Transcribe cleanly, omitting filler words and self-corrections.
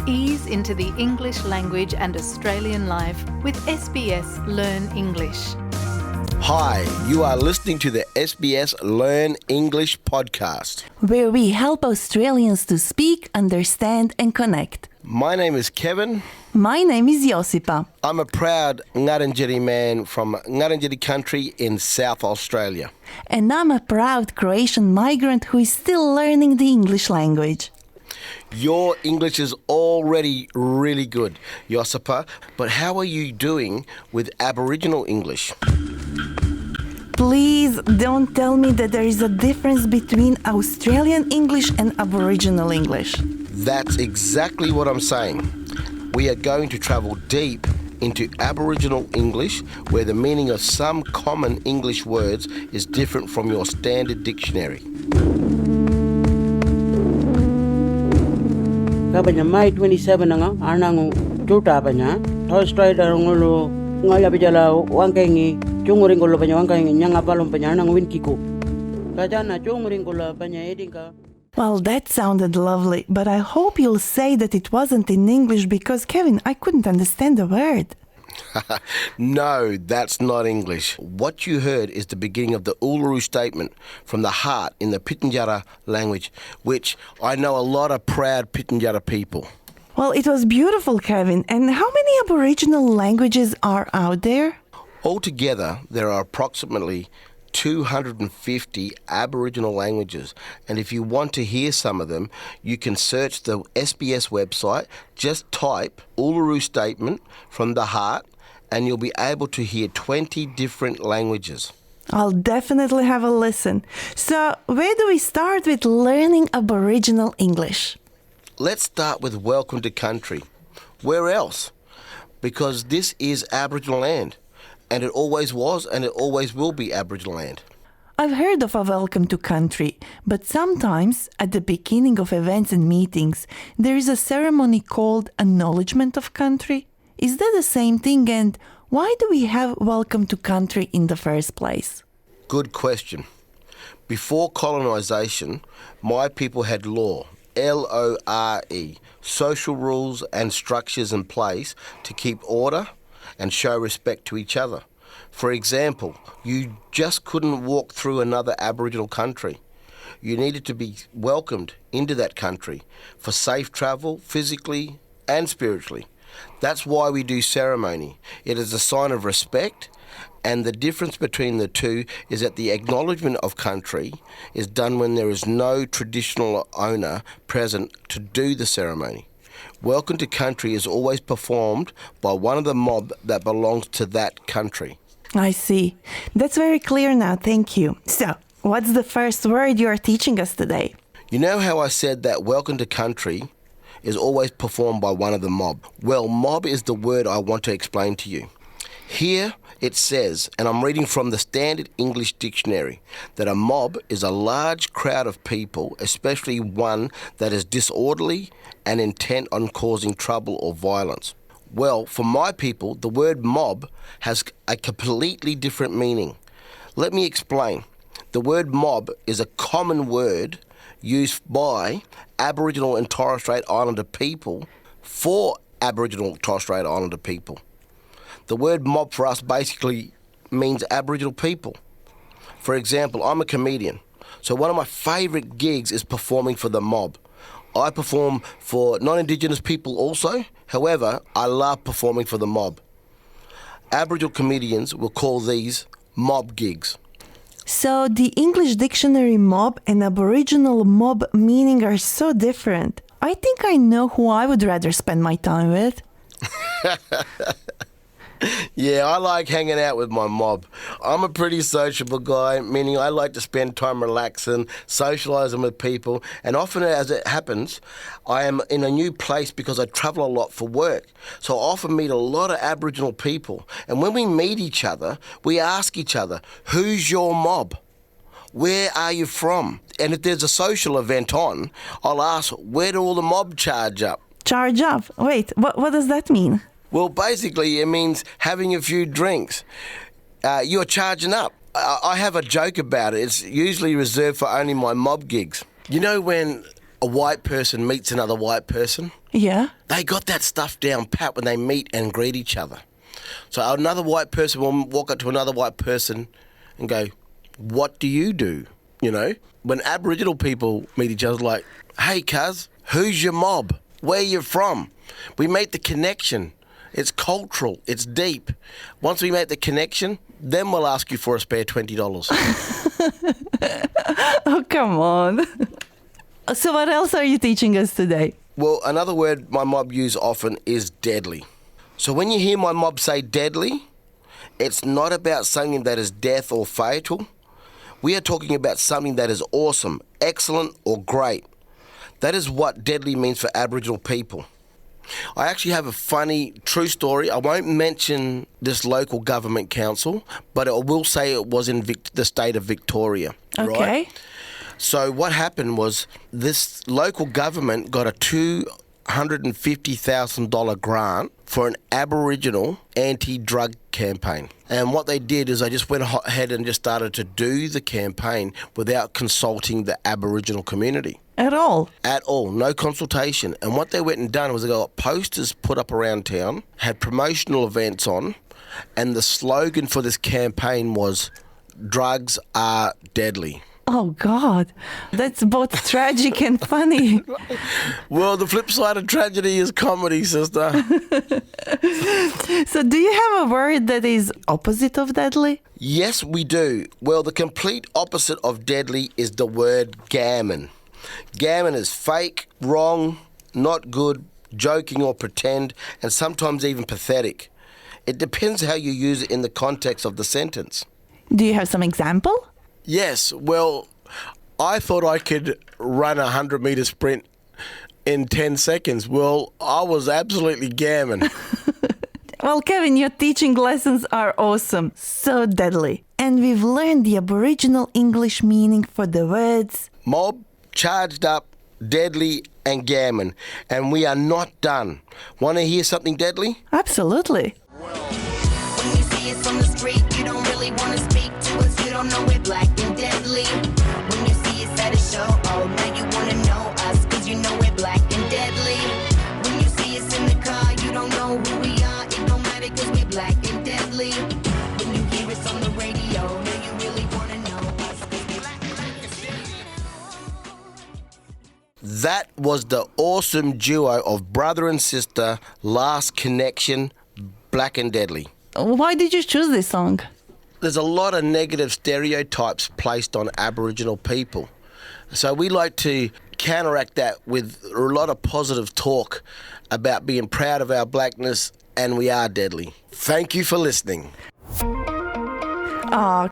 Ease into the English language and Australian life with SBS Learn English. Hi, you are listening to the SBS Learn English podcast, where we help Australians to speak, understand and connect. My name is Kevin. My name is Josipa. I'm a proud Ngarrindjeri man from Ngarrindjeri country in South Australia. And I'm a proud Croatian migrant who is still learning the English language. Your English is already really good, Josipa, but how are you doing with Aboriginal English? Please don't tell me that there is a difference between Australian English and Aboriginal English. That's exactly what I'm saying. We are going to travel deep into Aboriginal English, where the meaning of some common English words is different from your standard dictionary. Kabanya May 27 nga anang tuta banya Australia darungulu ngaya bijala wangkengi chunguringolo banya wangkengi nyanga palom banya nang winkiko kajana chunguringolo banya edinka. Well, that sounded lovely, but I hope you'll say that it wasn't in English because, Kevin, I couldn't understand a word. No, that's not English. What you heard is the beginning of the Uluru statement from the heart in the Pitjantjatjara language, which I know a lot of proud Pitjantjatjara people. Well, it was beautiful, Kevin. And how many Aboriginal languages are out there? Altogether, there are approximately 250 Aboriginal languages, and if you want to hear some of them, you can search the SBS website, just type Uluru Statement from the Heart, and you'll be able to hear 20 different languages. I'll definitely have a listen. So, where do we start with learning Aboriginal English? Let's start with Welcome to Country. Where else? Because this is Aboriginal land. And it always was, and it always will be Aboriginal land. I've heard of a welcome to country, but sometimes at the beginning of events and meetings, there is a ceremony called Acknowledgement of country. Is that the same thing, and why do we have welcome to country in the first place? Good question. Before colonisation, my people had law, L-O-R-E, social rules and structures in place to keep order and show respect to each other. For example, you just couldn't walk through another Aboriginal country. You needed to be welcomed into that country for safe travel, physically and spiritually. That's why we do ceremony. It is a sign of respect, and the difference between the two is that the acknowledgement of country is done when there is no traditional owner present to do the ceremony. Welcome to country is always performed by one of the mob that belongs to that country. I see. That's very clear now, thank you. So, what's the first word you are teaching us today? You know how I said that welcome to country is always performed by one of the mob? Well, mob is the word I want to explain to you. Here it says, and I'm reading from the Standard English Dictionary, that a mob is a large crowd of people, especially one that is disorderly and intent on causing trouble or violence. Well, for my people, the word mob has a completely different meaning. Let me explain. The word mob is a common word used by Aboriginal and Torres Strait Islander people for Aboriginal and Torres Strait Islander people. The word mob for us basically means Aboriginal people. For example, I'm a comedian, so one of my favourite gigs is performing for the mob. I perform for non-Indigenous people also, however, I love performing for the mob. Aboriginal comedians will call these mob gigs. So the English dictionary mob and Aboriginal mob meaning are so different. I think I know who I would rather spend my time with. Yeah, I like hanging out with my mob. I'm a pretty sociable guy, meaning I like to spend time relaxing, socialising with people, and often as it happens, I am in a new place because I travel a lot for work. So I often meet a lot of Aboriginal people, and when we meet each other, we ask each other, who's your mob? Where are you from? And if there's a social event on, I'll ask, where do all the mob charge up? Charge up? Wait, what does that mean? Well, basically, it means having a few drinks. You're charging up. I have a joke about it. It's usually reserved for only my mob gigs. You know when a white person meets another white person, Yeah. they got that stuff down pat when they meet and greet each other. So another white person will walk up to another white person and go, what do you do? You know, when Aboriginal people meet each other, like, hey, cuz, who's your mob? Where you from? We make the connection. It's cultural. It's deep. Once we make the connection, then we'll ask you for a spare $20. Oh, come on. So what else are you teaching us today? Well, another word my mob use often is deadly. So when you hear my mob say deadly, it's not about something that is death or fatal. We are talking about something that is awesome, excellent, or great. That is what deadly means for Aboriginal people. I actually have a funny, true story. I won't mention this local government council, but I will say it was in the state of Victoria. Okay. Right? So what happened was this local government got a $250,000 grant for an Aboriginal anti-drug campaign. And what they did is they just went ahead and just started to do the campaign without consulting the Aboriginal community. At all? At all, no consultation. And what they went and done was they got posters put up around town, had promotional events on, and the slogan for this campaign was, drugs are deadly. Oh, God. That's both tragic and funny. Well, the flip side of tragedy is comedy, sister. So do you have a word that is opposite of deadly? Yes, we do. Well, the complete opposite of deadly is the word GAMMIN. GAMMIN is fake, wrong, not good, joking or pretend, and sometimes even pathetic. It depends how you use it in the context of the sentence. Do you have some example? Yes, well, I thought I could run a 100-metre sprint in 10 seconds. Well, I was absolutely gammon. Well, Kevin, your teaching lessons are awesome, so deadly. And we've learned the Aboriginal English meaning for the words Mob, charged up, deadly, and gammon. And we are not done. Want to hear something deadly? Absolutely. When you see us on the street, you don't really want to speak to us. You don't know we're black and deadly. When you see us at a show, oh, now you want to know us, cause you know we're black and deadly. When you see us in the car, you don't know who we are. It don't matter cause we're black and deadly. When you hear us on the radio, now you really want to know us, cause we're black and deadly. That was the awesome duo of brother and sister, Last Connection, Black and Deadly. Why did you choose this song? There's a lot of negative stereotypes placed on Aboriginal people. So we like to counteract that with a lot of positive talk about being proud of our blackness, and we are deadly. Thank you for listening. Oh,